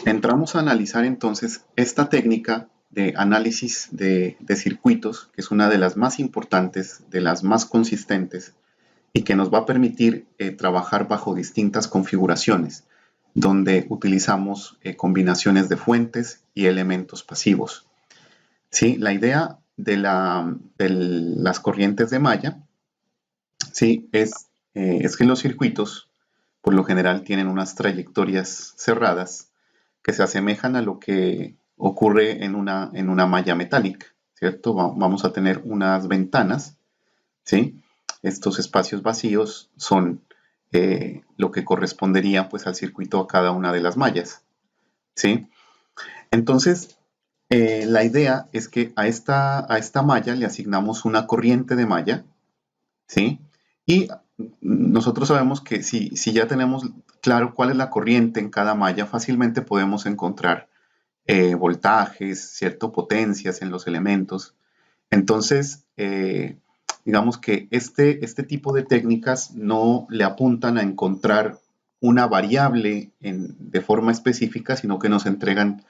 Entramos a analizar entonces esta técnica de análisis de circuitos, que es una de las más importantes, de las más consistentes, y que nos va a permitir trabajar bajo distintas configuraciones, donde utilizamos combinaciones de fuentes y elementos pasivos. ¿Sí? La idea de las corrientes de malla, ¿sí? Es que los circuitos, por lo general, tienen unas trayectorias cerradas que se asemejan a lo que ocurre en una malla metálica, ¿cierto? Vamos a tener unas ventanas, ¿sí? Estos espacios vacíos son lo que correspondería pues al circuito a cada una de las mallas, ¿sí? Entonces, la idea es que a esta malla le asignamos una corriente de malla, ¿sí? Y nosotros sabemos que si ya tenemos claro cuál es la corriente en cada malla, fácilmente podemos encontrar voltajes, cierto, potencias en los elementos. Entonces, digamos que este tipo de técnicas no le apuntan a encontrar una variable de forma específica, sino que nos entregan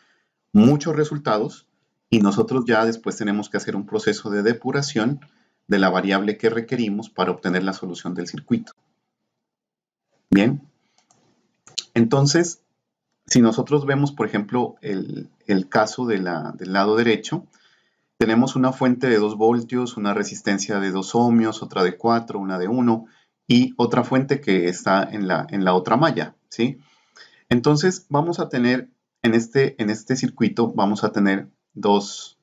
muchos resultados y nosotros ya después tenemos que hacer un proceso de depuración de la variable que requerimos para obtener la solución del circuito. Bien, entonces, si nosotros vemos, por ejemplo, el caso del lado derecho, tenemos una fuente de 2 voltios, una resistencia de 2 ohmios, otra de 4, una de 1 y otra fuente que está en la otra malla, ¿sí? Entonces vamos a tener en este circuito, vamos a tener dos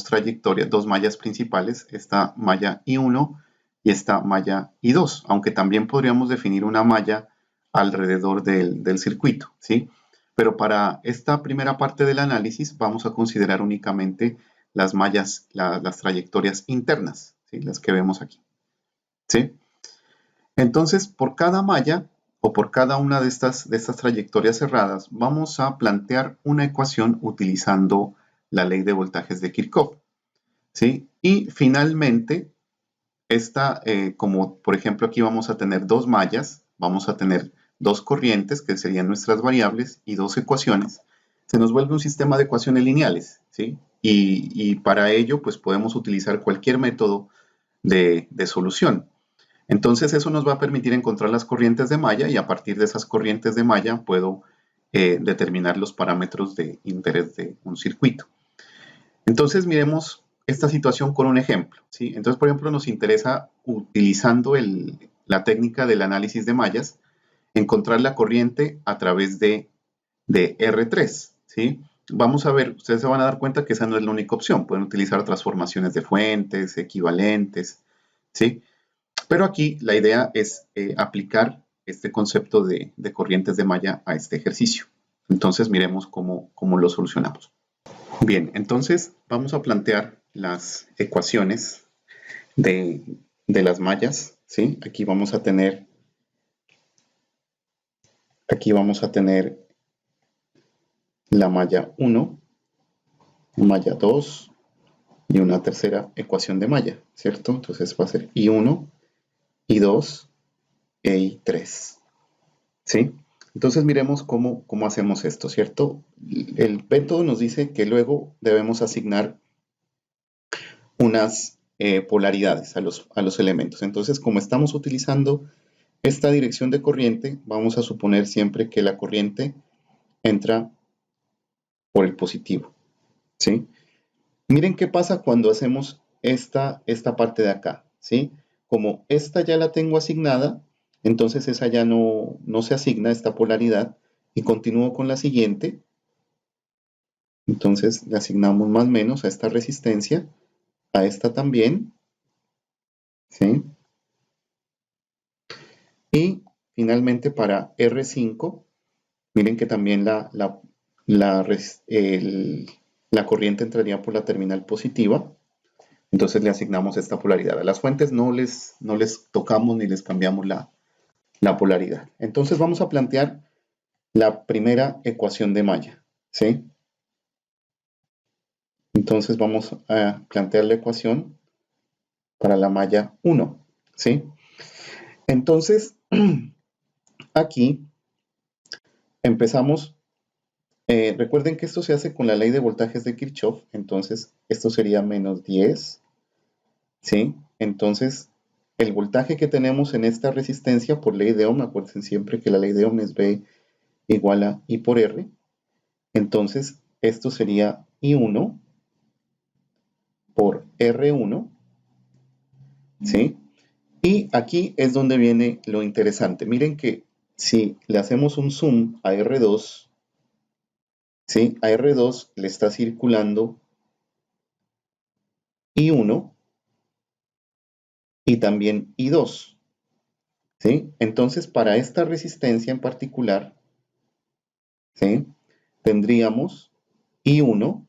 trayectorias, dos mallas principales, esta malla I1 y esta malla I2, aunque también podríamos definir una malla alrededor del circuito, ¿sí? Pero para esta primera parte del análisis vamos a considerar únicamente las mallas, las trayectorias internas, ¿sí? Las que vemos aquí, ¿sí? Entonces, por cada malla o por cada una de estas trayectorias cerradas, vamos a plantear una ecuación utilizando la ley de voltajes de Kirchhoff, ¿sí? Y finalmente, como por ejemplo aquí vamos a tener dos mallas, vamos a tener dos corrientes, que serían nuestras variables, y dos ecuaciones, se nos vuelve un sistema de ecuaciones lineales, ¿sí? Y para ello, pues podemos utilizar cualquier método de solución. Entonces eso nos va a permitir encontrar las corrientes de malla y a partir de esas corrientes de malla puedo determinar los parámetros de interés de un circuito. Entonces miremos esta situación con un ejemplo, ¿sí? Entonces, por ejemplo, nos interesa, utilizando la técnica del análisis de mallas, encontrar la corriente a través de R3, ¿sí? Vamos a ver, ustedes se van a dar cuenta que esa no es la única opción. Pueden utilizar transformaciones de fuentes, equivalentes, ¿sí? Pero aquí la idea es aplicar este concepto de corrientes de malla a este ejercicio. Entonces miremos cómo lo solucionamos. Bien, entonces vamos a plantear las ecuaciones de, de las mallas, ¿sí? Aquí vamos a tener la malla 1, malla 2 y una tercera ecuación de malla, ¿cierto? Entonces va a ser I1, I2 e I3, ¿sí? Entonces miremos cómo hacemos esto, ¿cierto? El método nos dice que luego debemos asignar unas polaridades a los elementos. Entonces, como estamos utilizando esta dirección de corriente, vamos a suponer siempre que la corriente entra por el positivo, ¿sí? Miren qué pasa cuando hacemos esta parte de acá, ¿sí? Como esta ya la tengo asignada, entonces esa ya no se asigna, esta polaridad, y continúo con la siguiente. Entonces le asignamos más o menos a esta resistencia, a esta también, ¿sí? Y finalmente para R5, miren que también la corriente entraría por la terminal positiva, entonces le asignamos esta polaridad. A las fuentes no les tocamos ni les cambiamos la polaridad. Entonces vamos a plantear la primera ecuación de malla, ¿sí? Entonces vamos a plantear la ecuación para la malla 1, ¿sí? Entonces, aquí empezamos Recuerden que esto se hace con la ley de voltajes de Kirchhoff, entonces esto sería menos 10, ¿sí? Entonces, el voltaje que tenemos en esta resistencia por ley de Ohm, acuérdense siempre que la ley de Ohm es V igual a I por R, entonces esto sería I1 por R1, ¿sí? Y aquí es donde viene lo interesante. Miren que si le hacemos un zoom a R2, ¿sí? A R2 le está circulando I1 y también I2, ¿sí? Entonces, para esta resistencia en particular, ¿sí? Tendríamos I1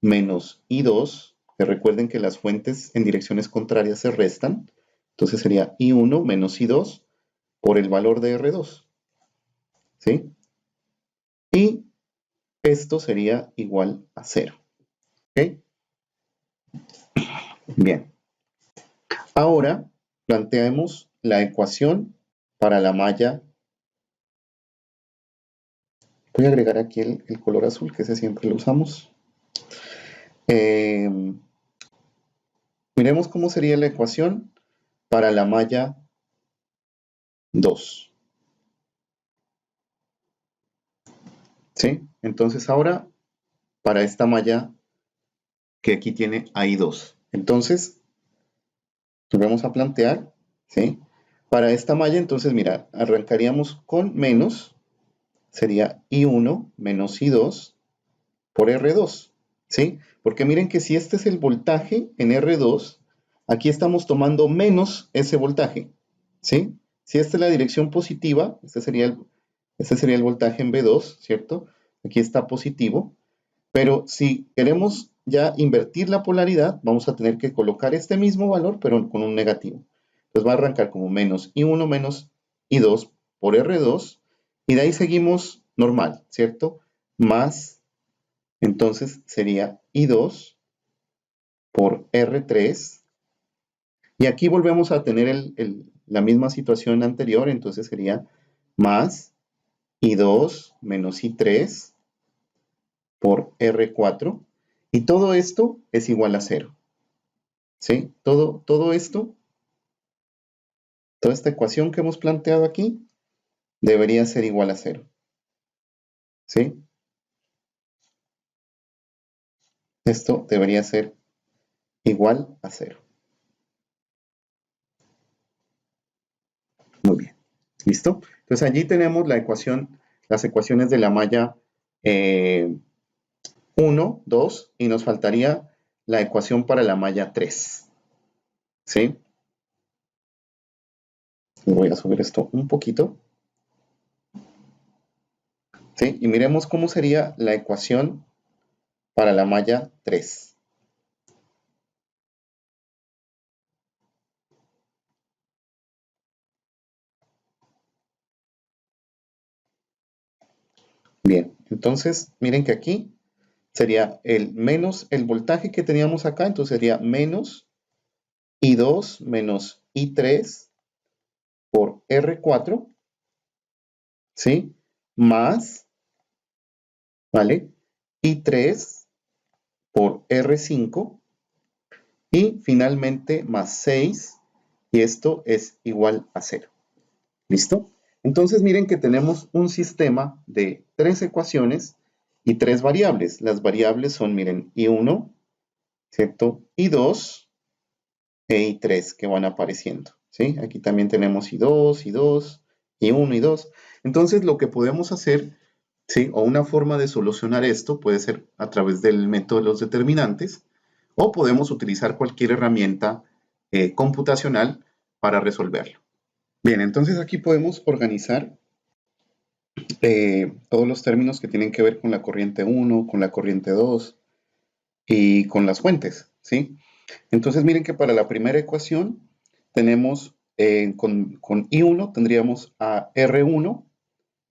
menos I2, que recuerden que las fuentes en direcciones contrarias se restan, entonces sería I1 menos I2 por el valor de R2, ¿sí? Y esto sería igual a 0, ¿ok? Bien, ahora planteemos la ecuación para la malla. Voy a agregar aquí el color azul, que ese siempre lo usamos. Miremos cómo sería la ecuación para la malla 2. ¿Sí? Entonces ahora, para esta malla que aquí tiene I2. Entonces, nos vamos a plantear, ¿sí? Para esta malla, entonces, mira, arrancaríamos con menos, sería I1 menos I2 por R2, ¿sí? Porque miren que si este es el voltaje en R2, aquí estamos tomando menos ese voltaje, ¿sí? Si esta es la dirección positiva, este sería el voltaje en V2, ¿cierto? Aquí está positivo, pero si queremos ya invertir la polaridad, vamos a tener que colocar este mismo valor, pero con un negativo. Entonces va a arrancar como menos I1 menos I2 por R2, y de ahí seguimos normal, ¿cierto? Más, entonces sería I2 por R3, y aquí volvemos a tener la misma situación anterior, entonces sería más I2 menos I3 por R4, y todo esto es igual a 0. ¿Sí? Todo esto, toda esta ecuación que hemos planteado aquí, debería ser igual a 0. ¿Sí? Esto debería ser igual a 0. Muy bien. ¿Listo? Entonces allí tenemos la ecuación, las ecuaciones de la malla 1, 2, y nos faltaría la ecuación para la malla 3. ¿Sí? Voy a subir esto un poquito. ¿Sí? Y miremos cómo sería la ecuación para la malla 3. Bien, entonces miren que aquí sería el menos el voltaje que teníamos acá, entonces sería menos I2 menos I3 por R4, ¿sí? Más, ¿vale? I3 por R5, y finalmente más 6, y esto es igual a 0. ¿Listo? Entonces miren que tenemos un sistema de 3 ecuaciones y 3 variables. Las variables son, miren, I1, ¿cierto? I2 e I3 que van apareciendo, ¿sí? Aquí también tenemos I2, I2, I1, I2. Entonces lo que podemos hacer, ¿sí? O una forma de solucionar esto puede ser a través del método de los determinantes, o podemos utilizar cualquier herramienta computacional para resolverlo. Bien, entonces aquí podemos organizar todos los términos que tienen que ver con la corriente 1, con la corriente 2 y con las fuentes, ¿sí? Entonces miren que para la primera ecuación tenemos, con I1 tendríamos a R1,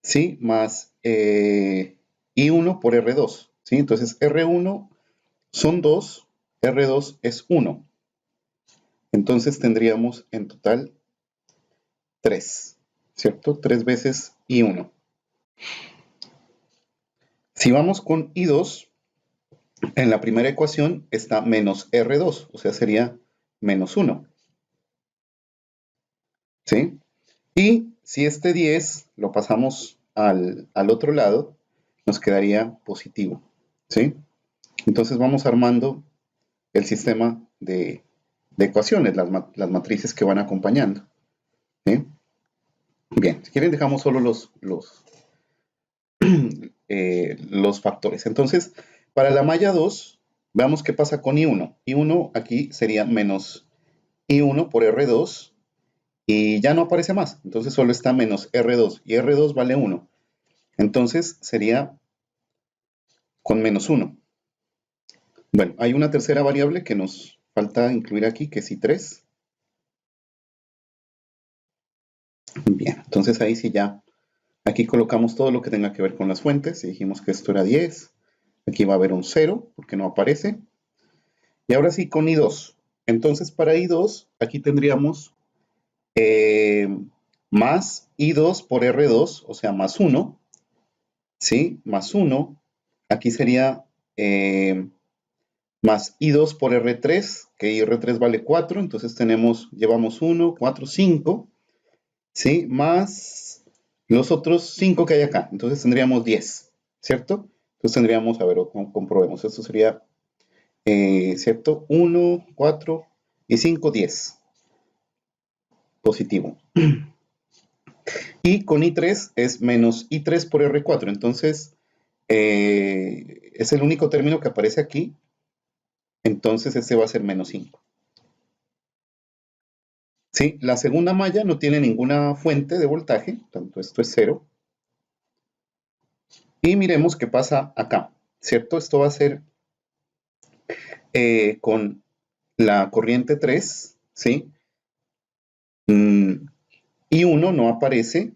¿sí? Más I1 por R2, ¿sí? Entonces R1 son 2, R2 es 1. Entonces tendríamos en total 3, ¿cierto? 3 veces I1. Si vamos con I2, en la primera ecuación está menos R2, o sea, sería menos 1. ¿Sí? Y si este 10 lo pasamos al otro lado, nos quedaría positivo. ¿Sí? Entonces vamos armando el sistema de ecuaciones, las matrices que van acompañando. ¿Sí? Bien, si quieren dejamos solo los factores. Entonces, para la malla 2, veamos qué pasa con I1. I1 aquí sería menos I1 por R2 y ya no aparece más. Entonces solo está menos R2 y R2 vale 1. Entonces sería con menos 1. Bueno, hay una tercera variable que nos falta incluir aquí, que es I3. Bien, entonces ahí sí ya, aquí colocamos todo lo que tenga que ver con las fuentes. Y dijimos que esto era 10. Aquí va a haber un 0, porque no aparece. Y ahora sí, con I2. Entonces, para I2, aquí tendríamos más I2 por R2, o sea, más 1. ¿Sí? Más 1. Aquí sería más I2 por R3, que R3 vale 4. Entonces llevamos 1, 4, 5. ¿Sí? Más los otros 5 que hay acá. Entonces tendríamos 10. ¿Cierto? Entonces tendríamos, a ver, comprobemos. Esto sería ¿cierto? 1, 4 y 5, 10. Positivo. Y con I3 es menos I3 por R4. Entonces, es el único término que aparece aquí. Entonces, este va a ser menos 5. ¿Sí? La segunda malla no tiene ninguna fuente de voltaje. Tanto esto es 0. Y miremos qué pasa acá. ¿Cierto? Esto va a ser con la corriente 3. ¿Sí? I1 no aparece.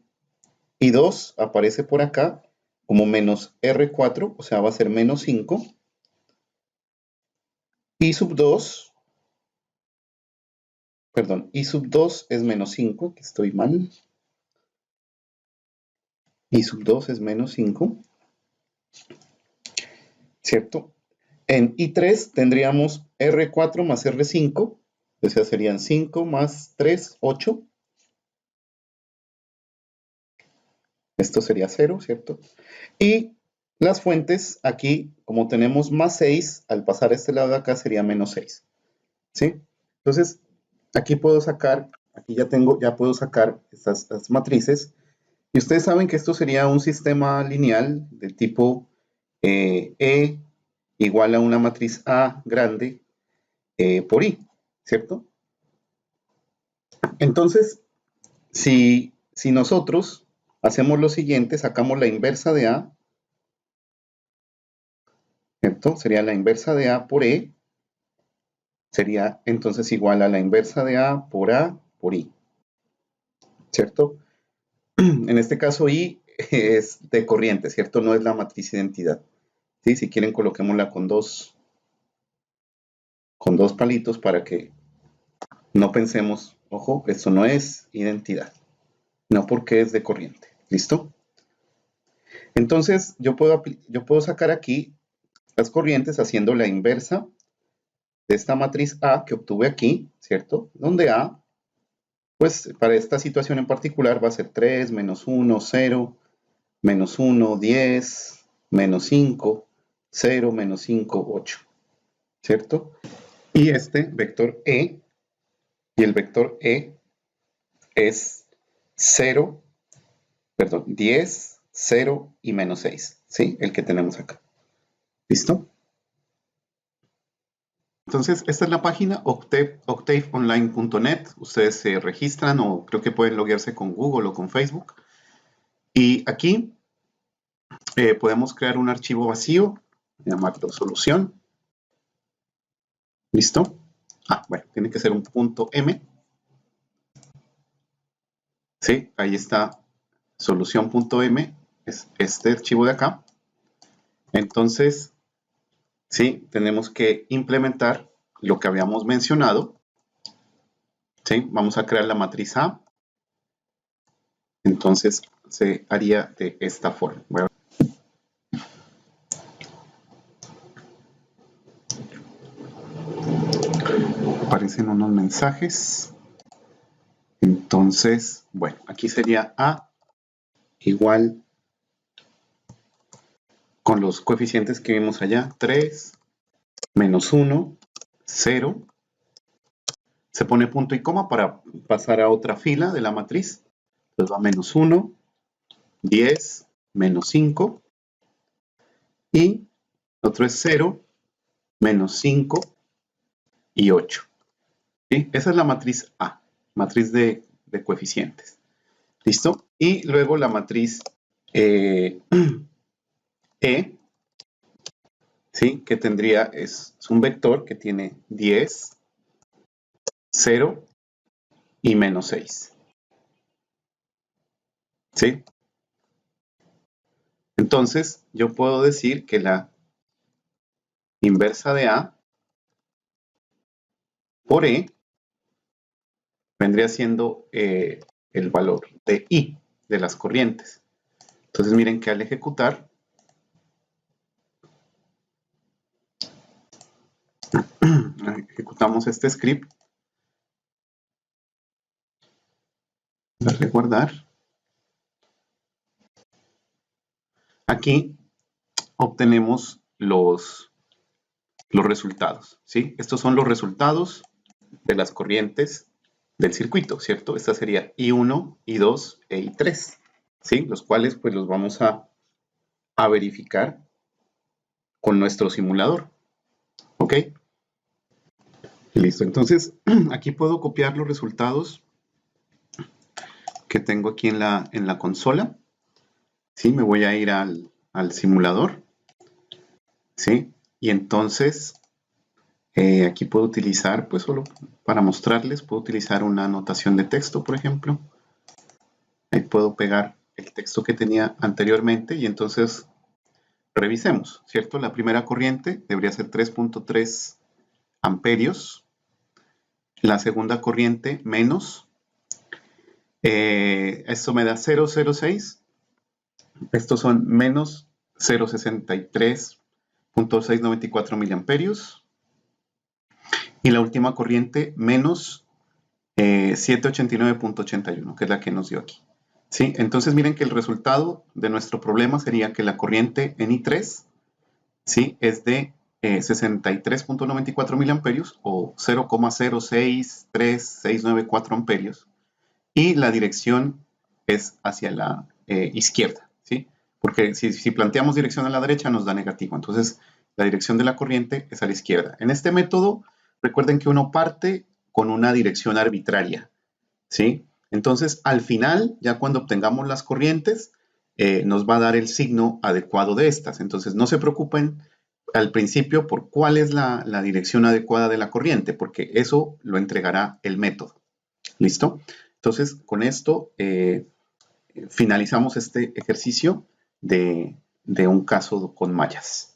I2 aparece por acá como menos R4, o sea, va a ser menos 5. I sub 2, perdón, I sub 2 es menos 5, que estoy mal. I sub 2 es menos 5, ¿cierto? En I3 tendríamos R4 más R5, o sea, serían 5 más 3, 8. Esto sería 0, ¿cierto? Y las fuentes, aquí, como tenemos más 6, al pasar a este lado de acá sería menos 6, ¿sí? Entonces, aquí puedo sacar, ya puedo sacar estas matrices. Y ustedes saben que esto sería un sistema lineal de tipo E igual a una matriz A grande por I, ¿cierto? Entonces, si nosotros hacemos lo siguiente, sacamos la inversa de A, ¿cierto? Sería la inversa de A por E, sería entonces igual a la inversa de A por I, ¿cierto? En este caso I es de corriente, ¿cierto? No es la matriz identidad. ¿Sí? Si quieren coloquémosla con dos palitos para que no pensemos, ojo, esto no es identidad, no porque es de corriente. ¿Listo? Entonces yo puedo sacar aquí las corrientes haciendo la inversa de esta matriz A que obtuve aquí, ¿cierto? Donde A, pues para esta situación en particular va a ser 3, menos 1, 0, menos 1, 10, menos 5, 0, menos 5, 8, ¿cierto? Y este vector E, y el vector E es 0, perdón, 10, 0 y menos 6, ¿sí? El que tenemos acá. ¿Listo? Entonces, esta es la página octaveonline.net. Ustedes se registran o creo que pueden loguearse con Google o con Facebook. Y aquí podemos crear un archivo vacío, llamarlo solución. ¿Listo? Bueno, tiene que ser un punto .m. Sí, ahí está solución.m, es este archivo de acá. Entonces, sí, tenemos que implementar lo que habíamos mencionado. Sí, vamos a crear la matriz A. Entonces, se haría de esta forma. Aparecen unos mensajes. Entonces, bueno, aquí sería A igual con los coeficientes que vimos allá, 3, menos 1, 0. Se pone punto y coma para pasar a otra fila de la matriz. Entonces va menos 1, 10, menos 5. Y otro es 0, menos 5 y 8. ¿Sí? Esa es la matriz A, matriz de coeficientes. ¿Listo? Y luego la matriz E, ¿sí? Que tendría, es un vector que tiene 10, 0 y menos 6. ¿Sí? Entonces, yo puedo decir que la inversa de A por E vendría siendo el valor de I, de las corrientes. Entonces, miren que al ejecutar, ejecutamos este script, darle guardar. Aquí obtenemos los resultados, ¿sí? Estos son los resultados de las corrientes del circuito, ¿cierto? Esta sería I1, I2 e I3, ¿sí? Los cuales pues los vamos a verificar con nuestro simulador, ¿ok? Listo, entonces aquí puedo copiar los resultados que tengo aquí en la consola, ¿sí? Me voy a ir al simulador, ¿sí? Y entonces aquí puedo utilizar, pues solo para mostrarles, puedo utilizar una anotación de texto, por ejemplo. Ahí puedo pegar el texto que tenía anteriormente y entonces revisemos, ¿cierto? La primera corriente debería ser 3.3 amperios. La segunda corriente menos. Esto me da 0,06. Estos son menos 0,63.694 miliamperios. Y la última corriente menos 789.81, que es la que nos dio aquí. ¿Sí? Entonces miren que el resultado de nuestro problema sería que la corriente en I3, ¿sí? Es de 63.94 miliamperios o 0,063694 amperios y la dirección es hacia la izquierda, ¿sí? Porque si planteamos dirección a la derecha nos da negativo, entonces la dirección de la corriente es a la izquierda. En este método, recuerden que uno parte con una dirección arbitraria, ¿sí? Entonces, al final, ya cuando obtengamos las corrientes, nos va a dar el signo adecuado de estas. Entonces, no se preocupen al principio por cuál es la dirección adecuada de la corriente, porque eso lo entregará el método. ¿Listo? Entonces, con esto finalizamos este ejercicio de un caso con mallas.